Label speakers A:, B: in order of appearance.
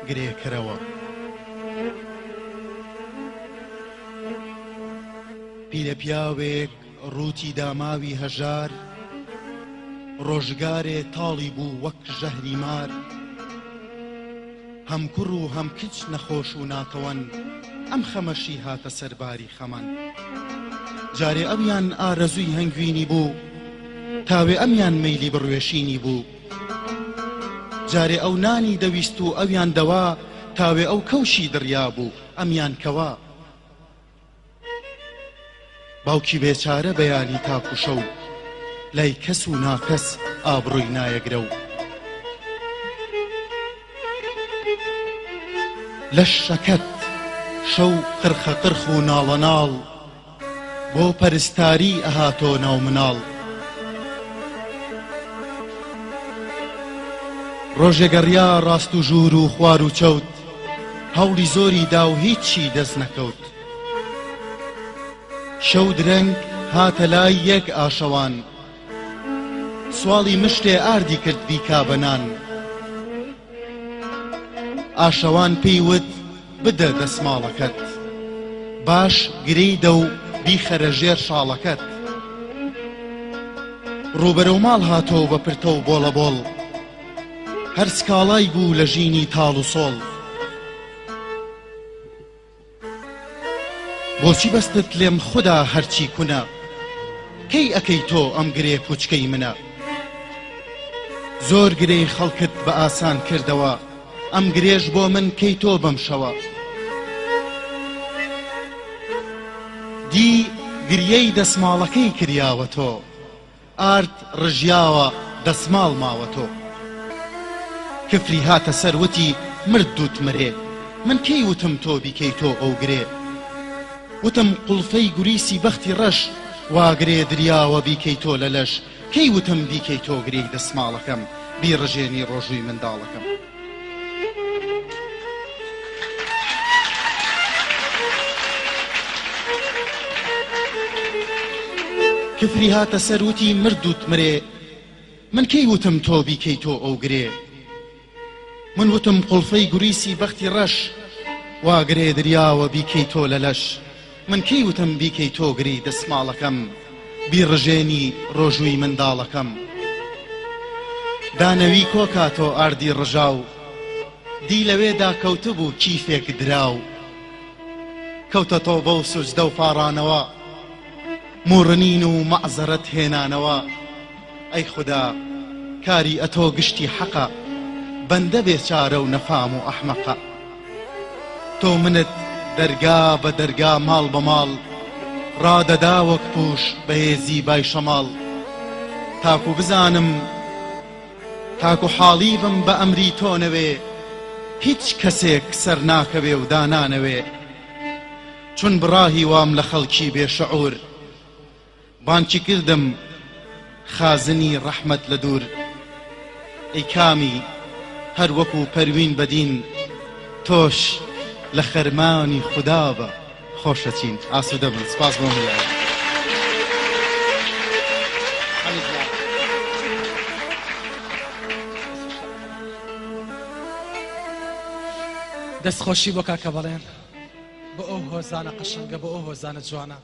A: گرێکەرەوە. پیرە پیاوێک ڕووتی داماوی هەژار، ڕۆژگارێ تاڵی بوو وەک ژەهری مار، هەم کوڕ و هەم کچ نەخۆش و ناتەوەن، ئەم خەمەشی هاتە سەرباری خەمەن. جارێ ئەویان ئارەزووی هەنگوینی بوو، تاوێ ئەمیان مەیلی بڕوێشینی بوو. جارێ ئەو نانی دەویست و ئەویان دەوا، تاوێ ئەو کەوشی دڕیا بوو ئەمیان کەوا. باوکی بێچارە بەیانی تاک و شەو، لای کەس و ناکەس ئابڕووی نایەگرە و لەش شەکەت شەو قرخە قرخ و ناڵە ناڵ، بۆ پەرستاری ئەهاتۆ ناو مناڵ. ڕۆژێگەڕیا ڕاست و ژوور و خوار و چەوت، هەوڵی زۆری دا و هیچی دەست نەکەوت. شەو درەنگ هاتە لای یەک ئاشەوان، سواڵی مشتێ ئاردی کرد بیکا بەنان. ئاشەوان پێیوت بدە دەسماڵەکەت، باش گرەی دە و بیخەرە ژێر شاڵەکەت. ڕووبەرەو ماڵ هاتۆ بە پرتە و بۆڵە بۆڵ، هەر سکاڵای بوو لە ژینی تاڵ و سۆڵ. بۆچی بەستت لێم خوددا هەرچی کونە، کەی ئەکەی تۆ ئەم گرێ پوچکەی منە. زۆر گرەی خەڵکت بە ئاسان کردەوە، ئەم گرێش بۆ من کەی تۆ بەم شەوە. دی گریەی دەسماڵەکەی کریاوە تۆ، ئارد ڕژیاوە دەسماڵ ماوە تۆ. کفری هاتە سەر وتی مرد دووت مرێ، من کەی وتم تۆ بیکەی تۆ ئەو گرێ. وتم قوڵفەی گوریسی بەختی ڕەش، واگرێ دریاوە بیکەی تۆ لە لەش. کەی وتم بیکەی تۆ گرێی دەسماڵەکەم، بیڕژێنی ڕۆژووی منداڵەکەم. کفری هاتە سەر وتی مرد دووت مرێ، من کەی وتم تۆ بیکەی تۆ ئەو گرێ. من وتم قوڵفەی گوریسی بەختی ڕەش، واگرێ دریاوە بیکەی تۆ لە لەش. من کەی وتم بیکەی تۆ گرێی دەسماڵەکەم، بیڕژێنی ڕۆژووی منداڵەکەم. دانەوی کۆکاتۆ ئاردی ڕژاو، دی لەوێدا کەوتبوو کیفێک دراو. کەوتەتۆ بەو سوجدە و پاڕانەوە، موڕنین و مەعزەرەت هێنانەوە. ئەی خودا کاری ئەتۆ گشتی حەقە، بەندە بێچارە و نەفام و ئەحمەقە. تۆ منت دەرگا بە دەرگا ماڵ بە ماڵ، ڕادەدا وەک پوش بەهێزی بای شەماڵ. تاکو بزانم تاکو حاڵی بم بە ئەمری تۆ نەوێ، هیچ کەسێک سەر ناکەوێ و دانانەوێ. چون بڕاهی وام لە خەڵکی بێشعور، بانکی کردم خازنی ڕەحمەت لە دوور. ئەی کامی هەر وەکو پەروین بەدین، تۆش لە خەرمانی خودا بە خۆشەچین. ئاسوودە بن. سپاس بۆ ملایە.
B: دەستخۆشی بۆ کاکە بەڵێن، بۆ ئەو هۆزانە قەشەنگە، بۆ ئەو هۆزانە جوانە.